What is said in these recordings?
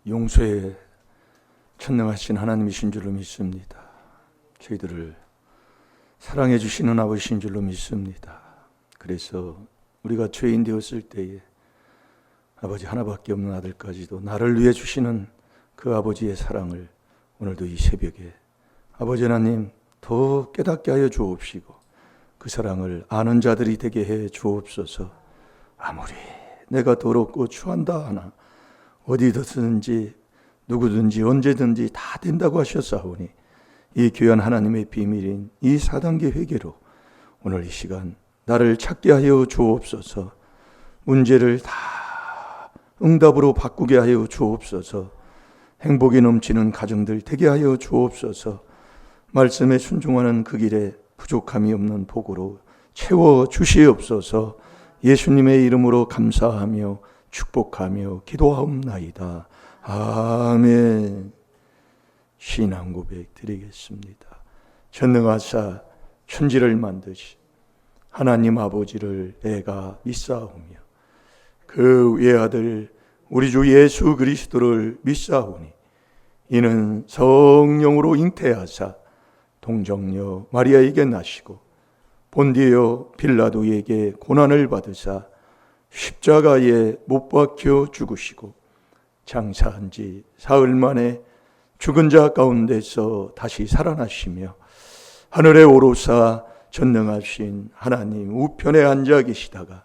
용서에 천능하신 하나님이신 줄로 믿습니다. 저희들을 사랑해 주시는 아버지신 줄로 믿습니다. 그래서 우리가 죄인 되었을 때에 아버지 하나밖에 없는 아들까지도 나를 위해 주시는 그 아버지의 사랑을 오늘도 이 새벽에 아버지 하나님 더 깨닫게 하여 주옵시고 그 사랑을 아는 자들이 되게 해 주옵소서. 아무리 내가 더럽고 추한다 하나 어디든지 누구든지 언제든지 다 된다고 하셨사오니 이 귀한 하나님의 비밀인 이 4단계 회개로 오늘 이 시간 나를 찾게 하여 주옵소서. 문제를 다 응답으로 바꾸게 하여 주옵소서. 행복이 넘치는 가정들 되게 하여 주옵소서. 말씀에 순종하는 그 길에 부족함이 없는 복으로 채워 주시옵소서. 예수님의 이름으로 감사하며 축복하며 기도하옵나이다. 아멘. 신앙 고백 드리겠습니다. 전능하사 천지를 만드신 하나님 아버지를 내가 믿사오며 그 외아들 우리 주 예수 그리스도를 믿사오니 이는 성령으로 잉태하사 동정녀 마리아에게 나시고 본디오 빌라도에게 고난을 받으사 십자가에 못 박혀 죽으시고 장사한 지 사흘 만에 죽은 자 가운데서 다시 살아나시며 하늘에 오르사 전능하신 하나님 우편에 앉아 계시다가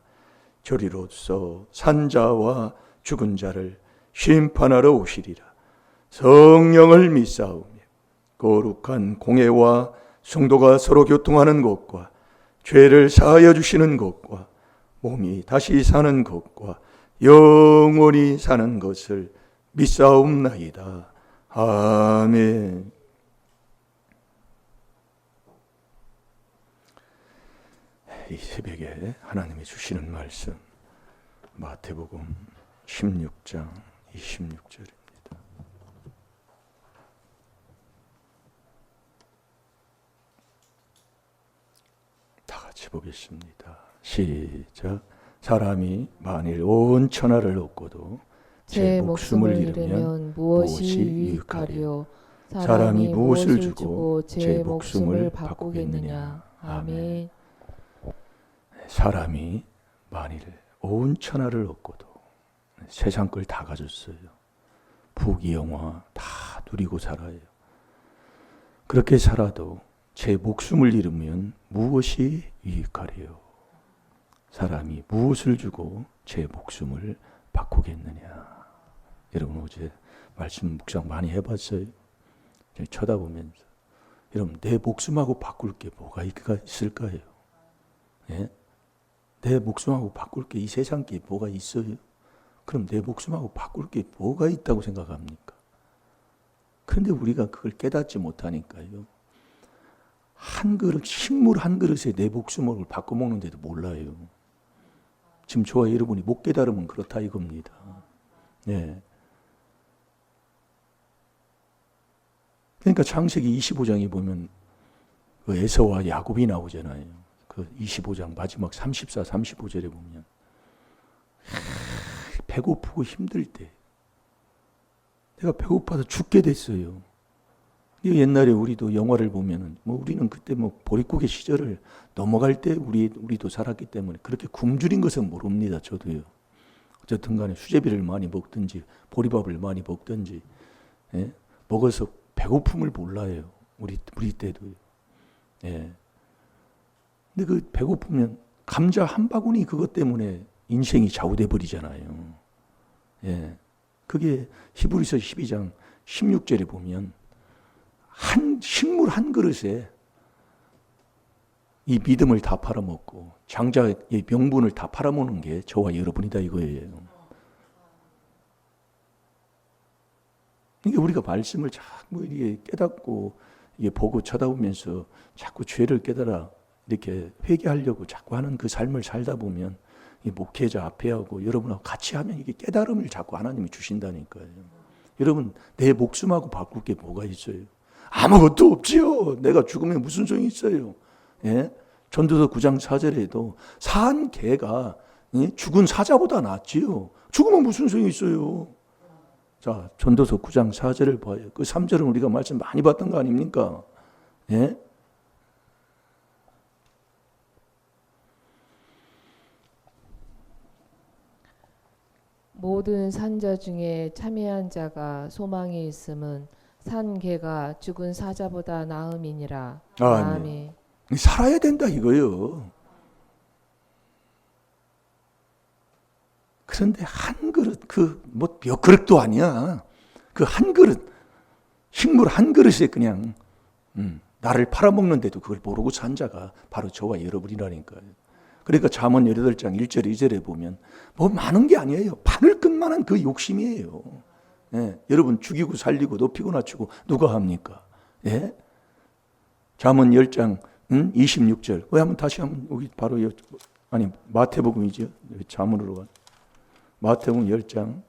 저리로서 산자와 죽은 자를 심판하러 오시리라. 성령을 믿사오며 거룩한 공회와 성도가 서로 교통하는 것과 죄를 사하여 주시는 것과 몸이 다시 사는 것과 영원히 사는 것을 믿사옵나이다. 아멘. 이 새벽에 하나님이 주시는 말씀 마태복음 16장 26절입니다. 다 같이 보겠습니다. 시작. 사람이 만일 온 천하를 얻고도 제 목숨을 잃으면 무엇이 유익하리요? 사람이 무엇을 주고 제 목숨을 바꾸겠느냐? 아멘. 사람이 만일 온 천하를 얻고도 세상 걸 다 가졌어요. 부귀영화 다 누리고 살아요. 그렇게 살아도 제 목숨을 잃으면 무엇이 유익하리요? 사람이 무엇을 주고 제 목숨을 바꾸겠느냐? 여러분 어제 말씀 묵상 많이 해봤어요? 쳐다보면서 여러분 내 목숨하고 바꿀 게 뭐가 있을까요? 예? 내 목숨하고 바꿀 게 이 세상에 뭐가 있어요? 그럼 내 목숨하고 바꿀 게 뭐가 있다고 생각합니까? 그런데 우리가 그걸 깨닫지 못하니까요. 한 그릇, 식물 한 그릇에 내 목숨을 바꿔먹는데도 몰라요. 지금 저와 여러분이 못 깨달으면 그렇다 이겁니다. 네. 그러니까 창세기 25장에 보면 그 에서와 야곱이 나오잖아요. 그 25장 마지막 34, 35절에 보면 배고프고 힘들 때 내가 배고파서 죽게 됐어요. 옛날에 우리도 영화를 보면은 우리는 그때 보릿고개 시절을 넘어갈 때 우리도 살았기 때문에 그렇게 굶주린 것은 모릅니다. 저도요. 어쨌든 간에 수제비를 많이 먹든지 보리밥을 많이 먹든지 예? 먹어서 배고픔을 몰라요. 우리 때도요. 예. 근데 그 배고프면 감자 한 바구니 그것 때문에 인생이 좌우돼 버리잖아요. 예. 그게 히브리서 12장 16절에 보면 한 식물 한 그릇에 이 믿음을 다 팔아먹고 장자의 명분을 다 팔아먹는 게 저와 여러분이다 이거예요. 이게 우리가 말씀을 자꾸 이게 깨닫고 이게 보고 쳐다보면서 자꾸 죄를 깨달아 이렇게 회개하려고 자꾸 하는 그 삶을 살다 보면 이 목회자 앞에 하고 여러분하고 같이 하면 이게 깨달음을 자꾸 하나님이 주신다니까요. 여러분 내 목숨하고 바꿀 게 뭐가 있어요? 아무것도 없지요. 내가 죽으면 무슨 소용이 있어요? 예? 전도서 9장 4절에도 산 개가 죽은 사자보다 낫지요. 죽으면 무슨 소용이 있어요? 자, 전도서 9장 4절을 봐요. 그 3절은 우리가 말씀 많이 봤던 거 아닙니까? 예? 모든 산자 중에 참회한 자가 소망이 있음은 산 개가 죽은 사자보다 나음이니라. 아멘. 살아야 된다 이거요. 그런데 한 그릇, 뭐 몇 그릇도 아니야. 그 한 그릇, 식물 한 그릇에 그냥 나를 팔아먹는데도 그걸 모르고 산 자가 바로 저와 여러분이라니까요. 그러니까 잠언 18장 1절 2절에 보면 뭐 많은 게 아니에요. 바늘 끝만한 그 욕심이에요. 예, 여러분 죽이고 살리고 높이고 낮추고 누가 합니까? 예? 잠언 10장 26절. 왜 한번 다시 한번 여기 바로 아니 마태복음이죠. 잠언으로 가. 마태복음 10장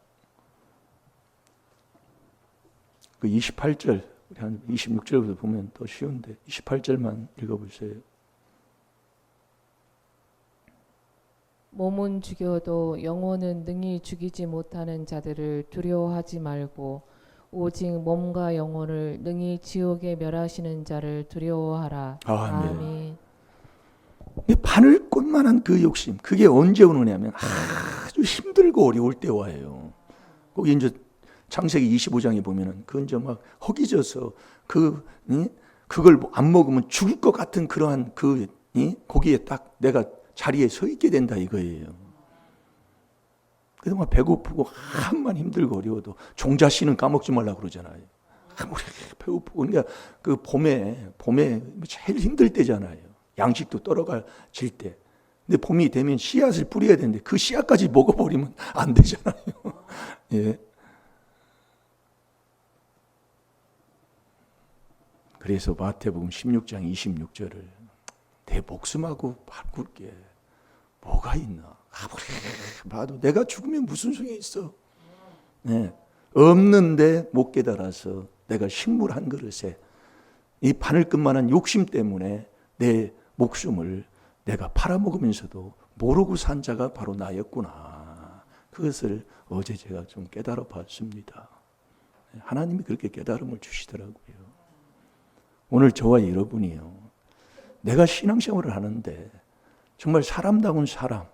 그 28절 우리 한 26절부터 보면 더 쉬운데 28절만 읽어보세요. 몸은 죽여도 영혼은 능히 죽이지 못하는 자들을 두려워하지 말고 오직 몸과 영혼을 능히 지옥에 멸하시는 자를 두려워하라. 아멘. 바늘꽃만한 그 욕심, 그게 언제 오느냐면 아주 힘들고 어려울 때 와요. 거기 이제 창세기 25장에 보면은 그 이제 막 허기져서 그걸 안 먹으면 죽을 것 같은 그러한 거기에 딱 내가 자리에 서 있게 된다 이거예요. 그동안 배고프고 한만 힘들고 어려워도 종자 씨는 까먹지 말라고 그러잖아요. 아무리 배고프고 그러니까 그 봄에 제일 힘들 때잖아요. 양식도 떨어질 때. 근데 봄이 되면 씨앗을 뿌려야 되는데 그 씨앗까지 먹어버리면 안 되잖아요. 예. 그래서 마태복음 16장 26절을 내 목숨하고 바꿀 게 뭐가 있나? 아무리 봐도 내가 죽으면 무슨 소용이 있어? 네. 없는데 못 깨달아서 내가 식물 한 그릇에 이 바늘끝만한 욕심 때문에 내 목숨을 내가 팔아먹으면서도 모르고 산 자가 바로 나였구나. 그것을 어제 제가 좀 깨달아 봤습니다. 하나님이 그렇게 깨달음을 주시더라고요. 오늘 저와 여러분이요. 내가 신앙생활을 하는데 정말 사람다운 사람,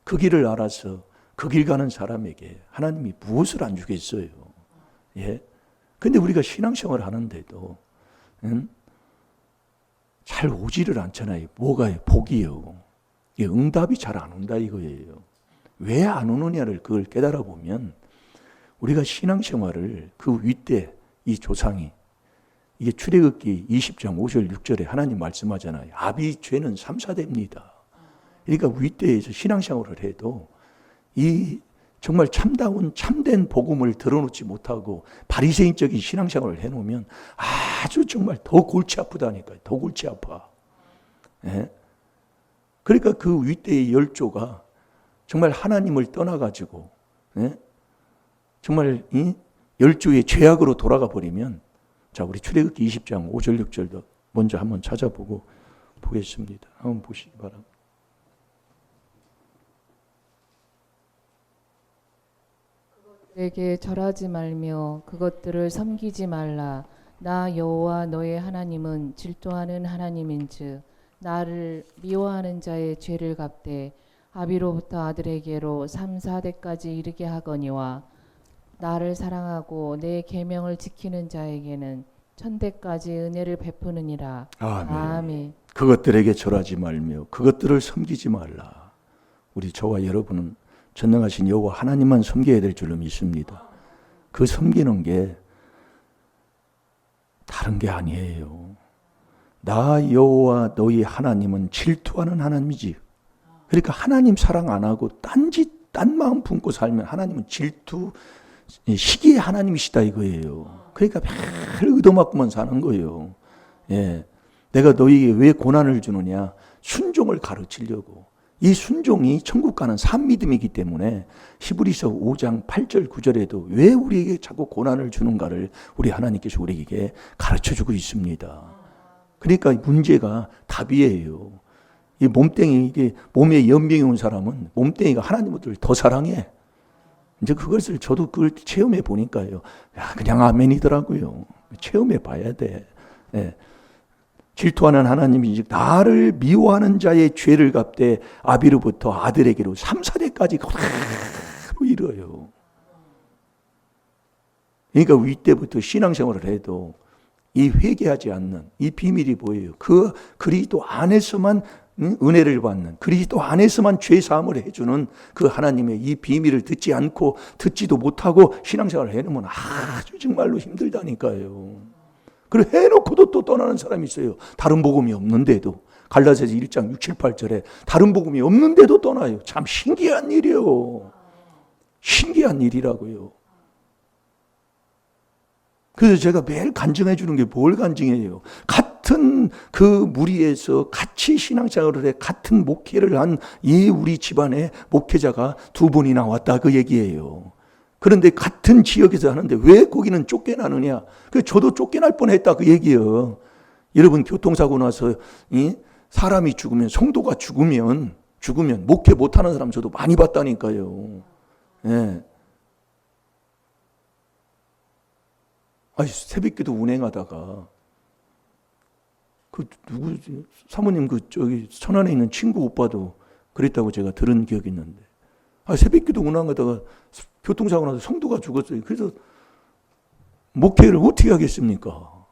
그 길을 알아서 그 길 가는 사람에게 하나님이 무엇을 안 주겠어요. 예. 근데 우리가 신앙생활을 하는데도 잘 오지를 않잖아요. 뭐가요? 복이요. 응답이 잘 안 온다 이거예요. 왜 안 오느냐를 그걸 깨달아 보면 우리가 신앙생활을 그 윗대 이 조상이 이게 출애굽기 20장 5절 6절에 하나님 말씀하잖아요. 아비 죄는 3, 4대입니다. 그러니까 윗대에서 신앙생활을 해도 이 정말 참된 복음을 들어놓지 못하고 바리새인적인 신앙생활을 해놓으면 아주 정말 더 골치 아프다니까요. 더 골치 아파. 예? 그러니까 그 윗대의 열조가 정말 하나님을 떠나가지고 정말 이 열조의 죄악으로 돌아가 버리면 자 우리 출애굽기 20장 5절 6절도 먼저 한번 찾아보고 보겠습니다. 한번 보시기 바랍니다. 그들에게 절하지 말며 그것들을 섬기지 말라. 나 여호와 너의 하나님은 질투하는 하나님인즉 나를 미워하는 자의 죄를 갚되 아비로부터 아들에게로 3, 4대까지 이르게 하거니와 나를 사랑하고 내 계명을 지키는 자에게는 1000대까지 은혜를 베푸느니라. 아멘. 그것들에게 절하지 말며 그것들을 섬기지 말라. 우리 저와 여러분은 전능하신 여호와 하나님만 섬겨야 될 줄로 믿습니다. 그 섬기는 게 다른 게 아니에요. 나 여호와 너희 하나님은 질투하는 하나님이지. 그러니까 하나님 사랑 안 하고 딴 마음 품고 살면 하나님은 질투, 시기의 하나님이시다 이거예요. 그러니까 매일 의도맞고만 사는 거예요. 예. 내가 너희에게 왜 고난을 주느냐? 순종을 가르치려고. 이 순종이 천국 가는 산 믿음이기 때문에 히브리서 5장 8절 9절에도 왜 우리에게 자꾸 고난을 주는가를 우리 하나님께서 우리에게 가르쳐주고 있습니다. 그러니까 문제가 답이에요. 이 몸뚱이, 이게 몸에 연병이 온 사람은 몸뚱이가 하나님을 더 사랑해. 이제 그것을 저도 그걸 체험해 보니까요. 야, 그냥 아멘이더라고요. 체험해 봐야 돼. 예. 질투하는 하나님이 즉 나를 미워하는 자의 죄를 갚되 아비로부터 아들에게로 3, 4대까지 그대로 이뤄요. 그러니까 이때부터 신앙생활을 해도 이 회개하지 않는 이 비밀이 보여요. 그 그리스도 안에서만 은혜를 받는, 그리스도 안에서만 죄사함을 해주는 그 하나님의 이 비밀을 듣지 않고 듣지도 못하고 신앙생활을 해놓으면 아주 정말로 힘들다니까요. 그리고 해놓고도 또 떠나는 사람이 있어요. 다른 복음이 없는데도. 갈라디아서 1장 6, 7, 8절에 다른 복음이 없는데도 떠나요. 참 신기한 일이에요. 신기한 일이라고요. 그래서 제가 매일 간증해 주는 게 뭘 간증해요? 같은 그 무리에서 같이 신앙생활을 해 같은 목회를 한 이 우리 집안에 목회자가 2분이나 왔다 그 얘기예요. 그런데 같은 지역에서 하는데 왜 거기는 쫓겨나느냐? 그 저도 쫓겨날 뻔했다 그 얘기예요. 여러분 교통사고 나서 사람이 죽으면, 성도가 죽으면 목회 못하는 사람 저도 많이 봤다니까요. 예. 새벽기도 운행하다가 그 누구지? 사모님 저기 천안에 있는 친구 오빠도 그랬다고 제가 들은 기억이 있는데, 새벽기도 운행하다가 교통사고 나서 성도가 죽었어요. 그래서 목회를 어떻게 하겠습니까?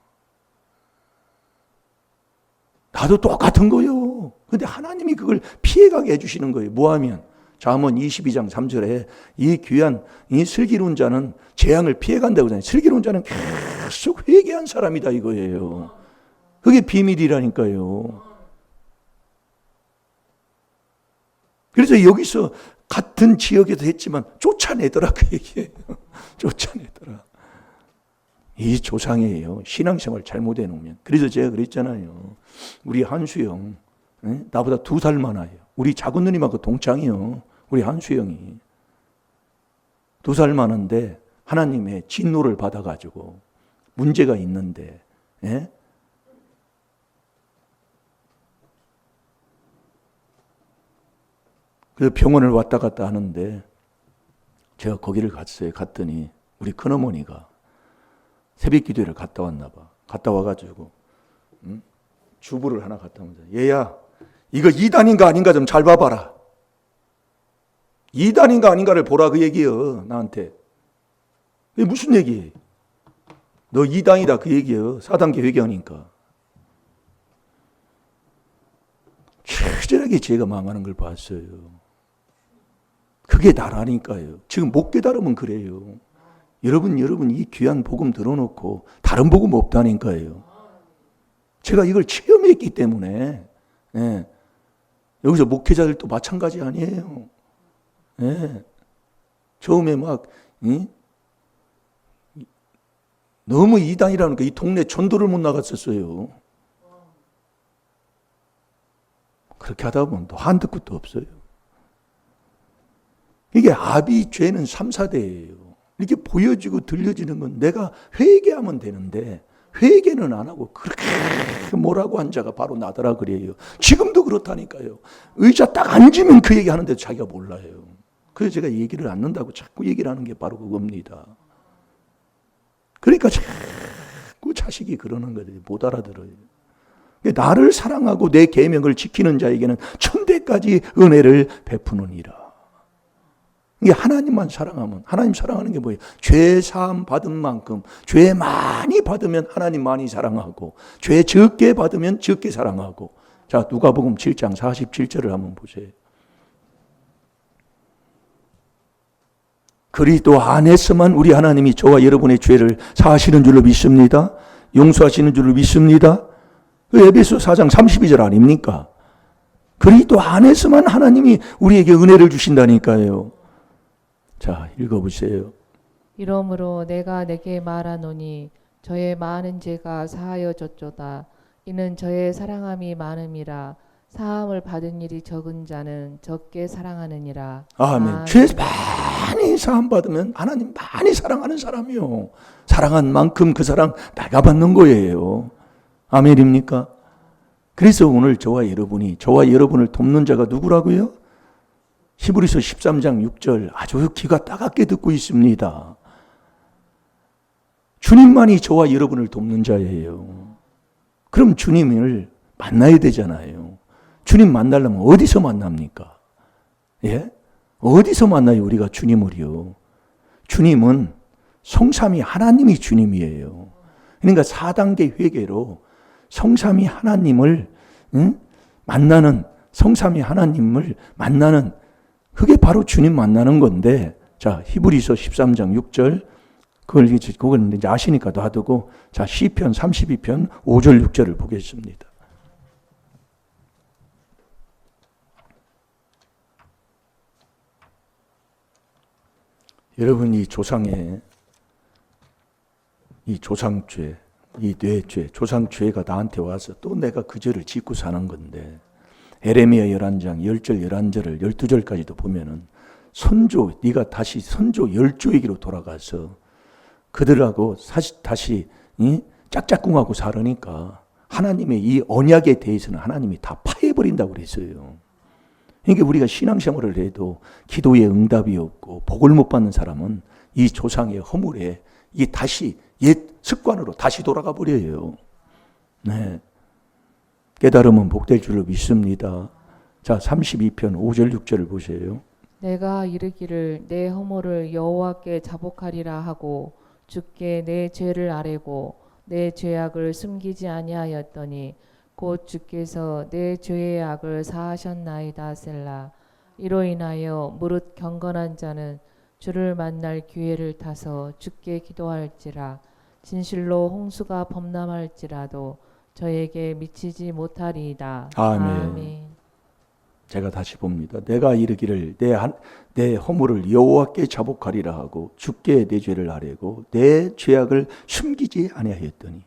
나도 똑같은 거요. 근데 하나님이 그걸 피해가게 해주시는 거예요. 뭐하면? 잠언 22장 3절에 이 귀한 이 슬기로운 자는 재앙을 피해간다고 하잖아요. 슬기로운 자는 계속 회개한 사람이다 이거예요. 그게 비밀이라니까요. 그래서 여기서 같은 지역에서 했지만 쫓아내더라 그 얘기예요. 쫓아내더라. 이 조상이에요. 신앙생활 잘못해 놓으면. 그래서 제가 그랬잖아요. 우리 한수영 나보다 2살 많아요. 우리 작은 누님하고 동창이요. 우리 한수영이 2살 많은데 하나님의 진노를 받아가지고 문제가 있는데, 예? 그래서 병원을 왔다 갔다 하는데 제가 거기를 갔어요. 갔더니 우리 큰어머니가 새벽 기도회를 갔다 왔나 봐. 갔다 와가지고 주부를 하나 갖다 오면서, 얘야 이거 이단인가 아닌가 좀 잘 봐봐라. 이단인가 아닌가를 보라 그 얘기예요. 나한테. 이게 무슨 얘기예요? 너 이단이다 그 얘기예요. 4단계 회개하니까. 처절하게 죄가 망하는 걸 봤어요. 그게 나라니까요. 지금 못 깨달으면 그래요. 여러분 이 귀한 복음 들어놓고 다른 복음 없다니까요. 제가 이걸 체험했기 때문에. 예. 여기서 목회자들도 마찬가지 아니에요. 예. 처음에 막 너무 이단이라니까 이 동네 전도를 못 나갔었어요. 그렇게 하다 보면 또 한두 끝도 없어요. 이게 아비 죄는 3, 4대예요. 이렇게 보여지고 들려지는 건 내가 회개하면 되는데 회개는 안 하고 그렇게 뭐라고 한 자가 바로 나더라 그래요. 지금도 그렇다니까요. 의자 딱 앉으면 그 얘기 하는데 자기가 몰라요. 그래서 제가 얘기를 않는다고 자꾸 얘기를 하는 게 바로 그겁니다. 그러니까 자꾸 자식이 그러는 거예요. 못 알아들어요. 나를 사랑하고 내 계명을 지키는 자에게는 천대까지 은혜를 베푸느니라. 이게 하나님만 사랑하면, 하나님 사랑하는 게 뭐예요? 죄 사함 받은 만큼, 죄 많이 받으면 하나님 많이 사랑하고, 죄 적게 받으면 적게 사랑하고. 자, 누가복음 7장 47절을 한번 보세요. 그리스도 안에서만 우리 하나님이 저와 여러분의 죄를 사하시는 줄로 믿습니다. 용서하시는 줄로 믿습니다. 그 에베소 4장 32절 아닙니까? 그리스도 안에서만 하나님이 우리에게 은혜를 주신다니까요. 자, 읽어보세요. 이러므로 내가 내게 말하노니 저의 많은 죄가 사하여졌도다. 이는 저의 사랑함이 많음이라. 사함을 받은 일이 적은 자는 적게 사랑하느니라. 아멘. 죄 많이 사함 받으면 하나님 많이 사랑하는 사람이요. 사랑한 만큼 그 사랑 내가 받는 거예요. 아멘입니까? 그래서 오늘 저와 여러분을 돕는 자가 누구라고요? 히브리서 13장 6절 아주 귀가 따갑게 듣고 있습니다. 주님만이 저와 여러분을 돕는 자예요. 그럼 주님을 만나야 되잖아요. 주님 만나려면 어디서 만납니까? 예? 어디서 만나요, 우리가 주님을요? 주님은 성삼위 하나님이 주님이에요. 그러니까 4단계 회개로 성삼위 하나님을 만나는, 성삼위 하나님을 만나는, 그게 바로 주님 만나는 건데, 자, 히브리서 13장 6절, 그걸 이제 아시니까 놔두고, 자, 시편 32편 5절 6절을 보겠습니다. 여러분, 이 조상의 이 조상죄, 이 뇌죄, 조상죄가 나한테 와서 또 내가 그 죄를 짓고 사는 건데, 에레미야 11장 10절 11절을 12절까지도 보면은 선조, 네가 다시 선조 10조에게로 돌아가서 그들하고 다시 짝짝꿍하고 살으니까 하나님의 이 언약에 대해서는 하나님이 다 파해버린다고 그랬어요. 그러니까 우리가 신앙생활을 해도 기도에 응답이 없고 복을 못 받는 사람은 이 조상의 허물에 이게 다시 옛 습관으로 다시 돌아가 버려요. 네. 깨달으면 복될 줄로 믿습니다. 자, 32편 5절 6절을 보세요. 내가 이르기를 내 허물을 여호와께 자복하리라 하고 주께 내 죄를 아뢰고 내 죄악을 숨기지 아니하였더니 곧 주께서 내 죄의 악을 사하셨나이다 셀라. 이로 인하여 무릇 경건한 자는 주를 만날 기회를 타서 주께 기도할지라. 진실로 홍수가 범람할지라도 저에게 미치지 못하리이다. 아멘. 제가 다시 봅니다. 내가 이르기를 내 허물을 여호와께 자복하리라 하고 주께 내 죄를 아뢰고 내 죄악을 숨기지 아니하였더니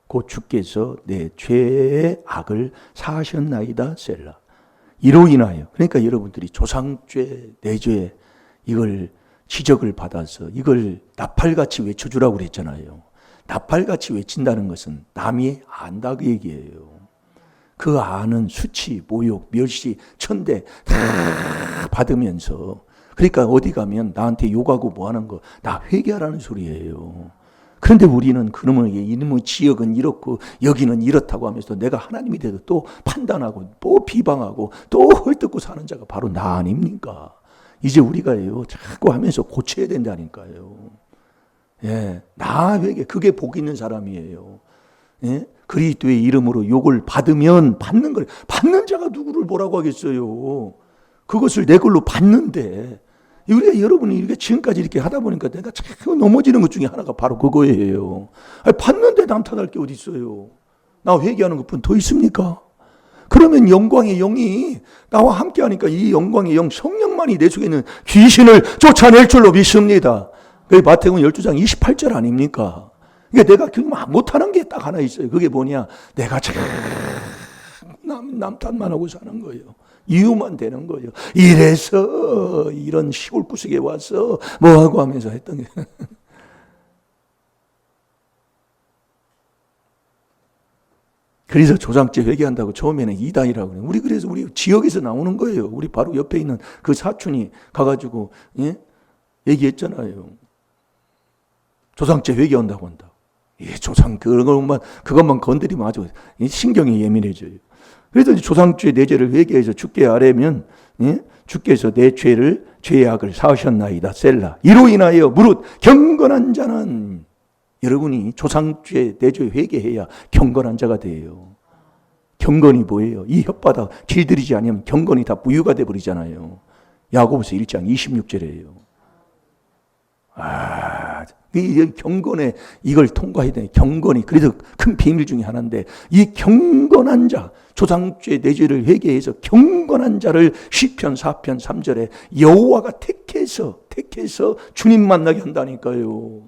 곧 주께서 내 죄의 악을 사하셨나이다 셀라. 이로 인하여, 그러니까 여러분들이 조상죄, 내죄 이걸 지적을 받아서 이걸 나팔같이 외쳐주라고 그랬잖아요. 나팔같이 외친다는 것은 남이 안다 그 얘기예요. 그 아는 수치, 모욕, 멸시, 천대 다 받으면서, 그러니까 어디 가면 나한테 욕하고 뭐하는 거 나 회개하라는 소리예요. 그런데 우리는 그놈의 이놈의 지역은 이렇고 여기는 이렇다고 하면서 내가 하나님이 돼도 또 판단하고 또 비방하고 또 헐뜯고 사는 자가 바로 나 아닙니까? 이제 우리가요 자꾸 하면서 고쳐야 된다니까요. 예, 나 회개, 그게 복 있는 사람이에요. 예? 그리스도의 이름으로 욕을 받으면 받는 거예요. 받는 자가 누구를 뭐라고 하겠어요. 그것을 내 걸로 받는데, 우리가 여러분이 이렇게 지금까지 이렇게 하다 보니까 내가 자꾸 넘어지는 것 중에 하나가 바로 그거예요. 아니, 받는데 남탓할 게 어디 있어요. 나 회개하는 것뿐 더 있습니까? 그러면 영광의 영이 나와 함께하니까 이 영광의 영 성령만이 내 속에 있는 귀신을 쫓아낼 줄로 믿습니다. 그게 마태복음 12장 28절 아닙니까? 그러니까 내가 못하는 게 딱 하나 있어요. 그게 뭐냐? 내가 참 남 탓만 하고 사는 거예요. 이유만 되는 거예요. 이래서 이런 시골 구석에 와서 뭐하고 하면서 했던 게. 그래서 조상죄 회개한다고 처음에는 이단이라고 그래요. 그래서 우리 지역에서 나오는 거예요. 우리 바로 옆에 있는 그 사촌이 가가지고 얘기했잖아요. 조상죄 회개한다고 한다. 조상 그것만 건드리면 아주 신경이 예민해져요. 그래서 조상죄 내 죄를 회개해서 주께 아뢰면 주께서 내 죄의 악을 사하셨나이다 셀라. 이로 인하여 무릇 경건한 자는, 여러분이 조상죄 내 죄 회개해야 경건한 자가 돼요. 경건이 뭐예요? 이 혓바닥 길들이지 않으면 경건이 다 무효가 돼버리잖아요. 야고보서 1장 26절이에요. 이 경건에 이걸 통과해야 돼. 경건이 그래서 큰 비밀 중에 하나인데, 이 경건한 자, 조상죄 내 죄를 회개해서 경건한 자를 시편 4편 3절에 여호와가 택해서 주님 만나게 한다니까요.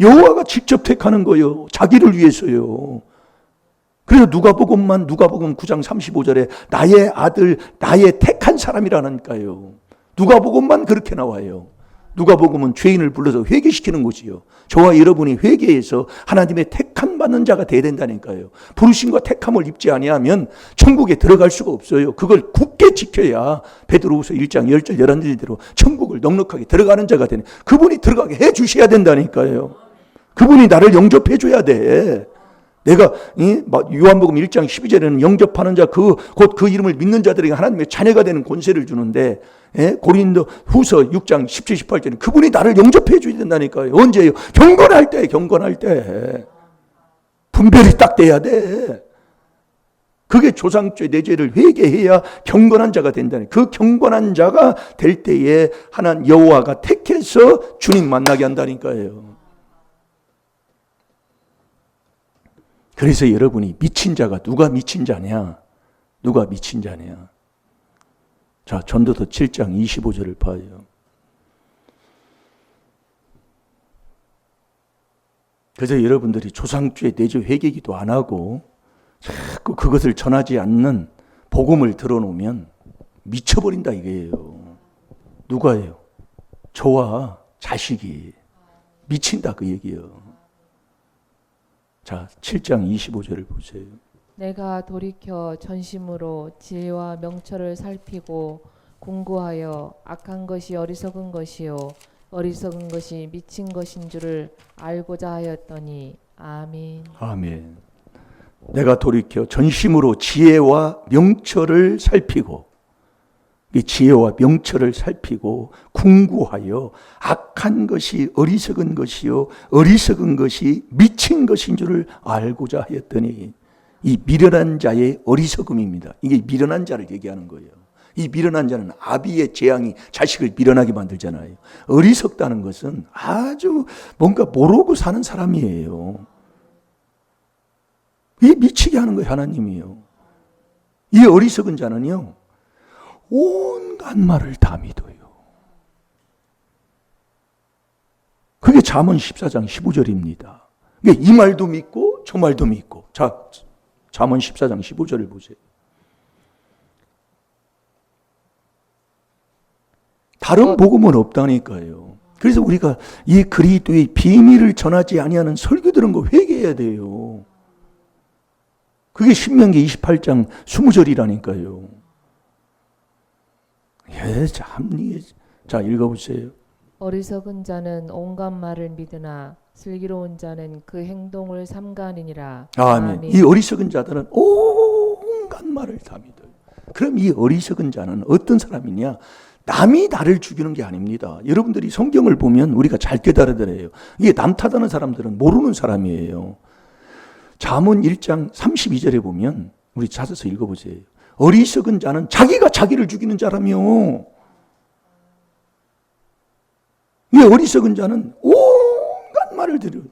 여호와가 직접 택하는 거예요. 자기를 위해서요. 그래서 누가복음 9장 35절에 나의 아들, 나의 택한 사람이라니까요. 누가복음만 그렇게 나와요. 누가복음은 죄인을 불러서 회개시키는 곳이요. 저와 여러분이 회개해서 하나님의 택함 받는 자가 되어야 된다니까요. 부르심과 택함을 입지 아니하면 천국에 들어갈 수가 없어요. 그걸 굳게 지켜야 베드로후서 1장 10절 11절대로 천국을 넉넉하게 들어가는 자가 되는, 그분이 들어가게 해 주셔야 된다니까요. 그분이 나를 영접해 줘야 돼. 내가 요한복음 1장 12절에는 영접하는 자, 곧 그 이름을 믿는 자들에게 하나님의 자녀가 되는 권세를 주는데, 고린도 후서 6장 17, 18절에는 그분이 나를 영접해 줘야 된다니까요. 언제요? 경건할 때, 경건할 때. 분별이 딱 돼야 돼. 그게 조상죄 내 죄를 회개해야 경건한 자가 된다니. 그 경건한 자가 될 때에 하나님 여호와가 택해서 주님 만나게 한다니까요. 그래서 여러분이 미친 자가 누가 미친 자냐? 누가 미친 자냐? 자, 전도서 7장 25절을 봐요. 그래서 여러분들이 조상주의 내주 회개기도 안 하고 자꾸 그것을 전하지 않는 복음을 들어놓으면 미쳐버린다 이거예요. 누가요? 저와 자식이 미친다 그 얘기예요. 자, 7장 25절을 보세요. 내가 돌이켜 전심으로 지혜와 명철을 살피고 공고하여 악한 것이 어리석은 것이요 어리석은 것이 미친 것인 줄을 알고자 하였더니. 아멘. 아멘. 내가 돌이켜 전심으로 지혜와 명철을 살피고, 이 지혜와 명철을 살피고 궁구하여 악한 것이 어리석은 것이요 어리석은 것이 미친 것인 줄을 알고자 하였더니. 이 미련한 자의 어리석음입니다. 이게 미련한 자를 얘기하는 거예요. 이 미련한 자는 아비의 재앙이 자식을 미련하게 만들잖아요. 어리석다는 것은 아주 뭔가 모르고 사는 사람이에요. 이 미치게 하는 거예요. 하나님이요. 이 어리석은 자는요, 온갖 말을 다 믿어요. 그게 잠언 14장 15절입니다. 이 말도 믿고 저 말도 믿고. 자, 잠언 14장 15절을 보세요. 다른 복음은 없다니까요. 그래서 우리가 이 그리스도의 비밀을 전하지 아니하는 설교 들은 거 회개해야 돼요. 그게 신명기 28장 20절이라니까요. 자, 읽어보세요. 어리석은 자는 온갖 말을 믿으나 슬기로운 자는 그 행동을 삼가느니라. 아멘. 이 어리석은 자들은 온갖 말을 다 믿어요. 그럼 이 어리석은 자는 어떤 사람이냐? 남이 나를 죽이는 게 아닙니다. 여러분들이 성경을 보면 우리가 잘 깨달아야 돼요. 이게 남 탓하는 사람들은 모르는 사람이에요. 잠언 1장 32절에 보면, 우리 찾아서 읽어보세요. 어리석은 자는 자기가 자기를 죽이는 자라며. 이 어리석은 자는 온갖 말을 들어요.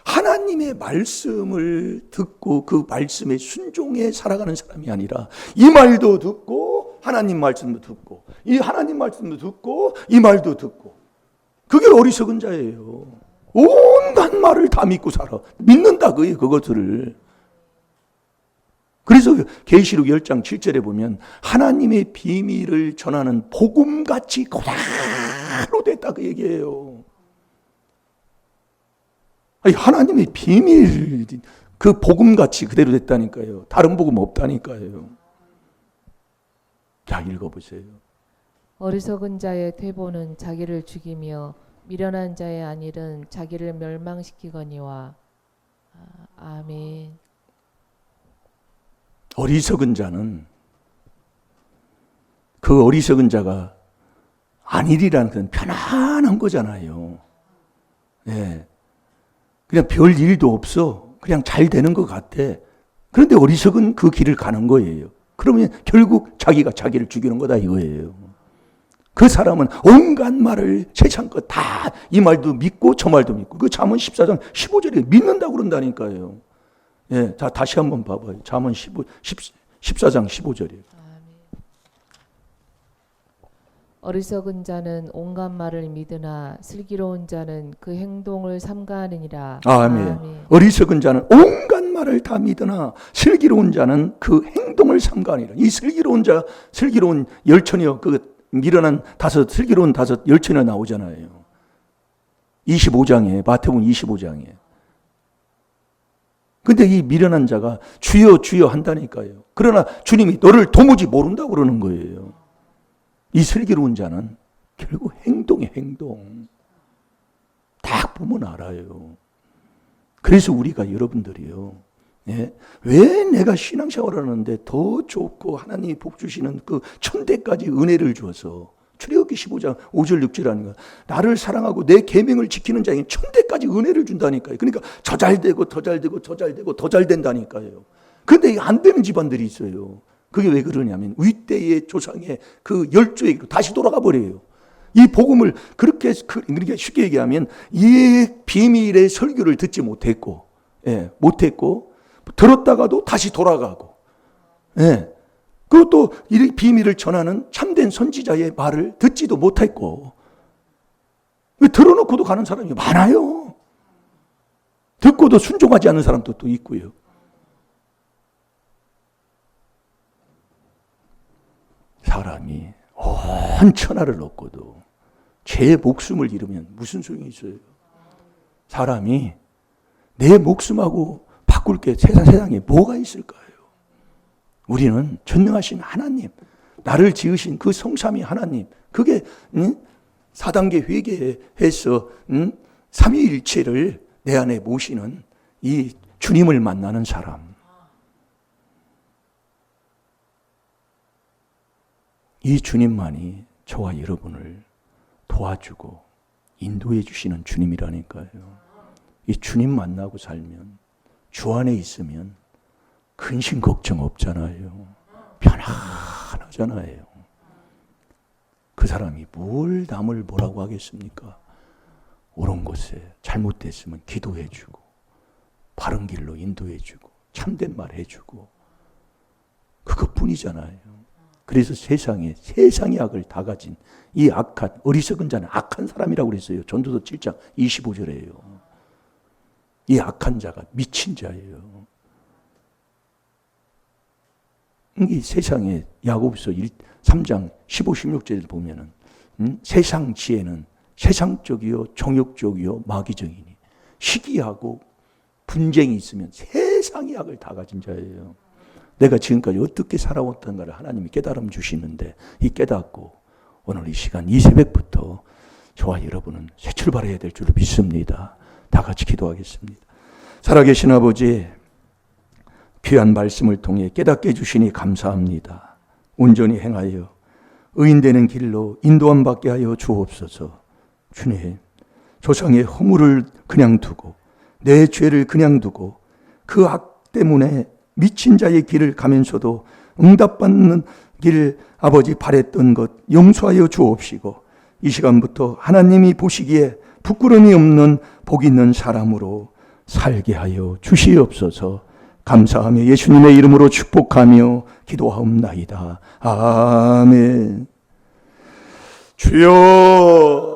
하나님의 말씀을 듣고 그 말씀에 순종해 살아가는 사람이 아니라, 이 말도 듣고 하나님 말씀도 듣고 이 하나님 말씀도 듣고 이 말도 듣고. 그게 어리석은 자예요. 온갖 말을 다 믿고 살아. 믿는다 그예요, 그것들을. 그래서 계시록 10장 7절에 보면 하나님의 비밀을 전하는 복음같이 그대로 됐다 그 얘기예요. 아니, 하나님의 비밀, 그 복음같이 그대로 됐다니까요. 다른 복음 없다니까요. 자, 읽어보세요. 어리석은 자의 퇴보는 자기를 죽이며 미련한 자의 안일은 자기를 멸망시키거니와. 아멘. 어리석은 자는, 그 어리석은 자가 안일이라는 건 편안한 거잖아요. 예. 그냥 별 일도 없어. 그냥 잘 되는 것 같아. 그런데 어리석은 그 길을 가는 거예요. 그러면 결국 자기가 자기를 죽이는 거다 이거예요. 그 사람은 온갖 말을 세상 것 다 이 말도 믿고 저 말도 믿고. 그 잠언 14장 15절에 믿는다고 그런다니까요. 예, 자, 다시 한번 봐봐요. 잠언 14장 15절이에요. 어리석은 자는 온갖 말을 믿으나 슬기로운 자는 그 행동을 삼가하느니라. 아멘. 어리석은 자는 온갖 말을 다 믿으나 슬기로운 자는 그 행동을 삼가하느니라. 이 슬기로운 열천이요. 그 미련한 다섯, 슬기로운 다섯, 열천이 나오잖아요. 25장에, 마태복음 25장에. 근데 이 미련한 자가 주여 주여 한다니까요. 그러나 주님이 너를 도무지 모른다고 그러는 거예요. 이 슬기로운 자는 결국 행동에 행동. 딱 보면 알아요. 그래서 우리가 여러분들이요. 예? 왜 내가 신앙생활을 하는데 더 좋고 하나님이 복 주시는 그 천대까지 은혜를 주어서 출애굽기 15장 5절 6절 하는 거 나를 사랑하고 내 계명을 지키는 자에게 천대까지 은혜를 준다니까요. 그러니까 저 잘되고 더 잘되고 더 잘되고 더 잘된다니까요. 그런데 안 되는 집안들이 있어요. 그게 왜 그러냐면 윗대의 조상의 그 열조에게로 다시 돌아가 버려요. 이 복음을 그렇게 쉽게 얘기하면 이 비밀의 설교를 듣지 못했고, 예, 못했고 들었다가도 다시 돌아가고, 예, 그것도 이 비밀을 전하는 참된 선지자의 말을 듣지도 못했고, 들어놓고도 가는 사람이 많아요. 듣고도 순종하지 않는 사람도 또 있고요. 사람이 온 천하를 얻고도 제 목숨을 잃으면 무슨 소용이 있어요? 사람이 내 목숨하고 바꿀 게 세상에 뭐가 있을까요? 우리는 전능하신 하나님, 나를 지으신 그 성삼위 하나님, 그게 4단계 회개해서 삼위일체를 내 안에 모시는 이 주님을 만나는 사람. 이 주님만이 저와 여러분을 도와주고 인도해 주시는 주님이라니까요. 이 주님 만나고 살면, 주 안에 있으면 근심 걱정 없잖아요. 편안하잖아요. 그 사람이 뭘 남을 뭐라고 하겠습니까? 옳은 곳에 잘못됐으면 기도해 주고 바른 길로 인도해 주고 참된 말 해주고 그것뿐이잖아요. 그래서 세상의 악을 다 가진 이 악한 어리석은 자는 악한 사람이라고 그랬어요. 전도서 7장 25절에요. 이 악한 자가 미친 자예요. 이 세상에 야고보서 3장 15, 16절을 보면은 세상 지혜는 세상적이요 정욕적이요 마귀적이니 시기하고 분쟁이 있으면 세상의 악을 다 가진 자예요. 내가 지금까지 어떻게 살아왔던가를 하나님이 깨달음 주시는데 이 깨닫고 오늘 이 시간 이 새벽부터 저와 여러분은 새 출발해야 될 줄로 믿습니다. 다 같이 기도하겠습니다. 살아계신 아버지, 귀한 말씀을 통해 깨닫게 해주시니 감사합니다. 온전히 행하여 의인되는 길로 인도함 받게 하여 주옵소서. 주님, 조상의 허물을 그냥 두고 내 죄를 그냥 두고 그 악 때문에 미친 자의 길을 가면서도 응답받는 길 아버지 바랬던 것 용서하여 주옵시고 이 시간부터 하나님이 보시기에 부끄러움이 없는 복 있는 사람으로 살게 하여 주시옵소서. 감사하며 예수님의 이름으로 축복하며 기도하옵나이다. 아멘. 주여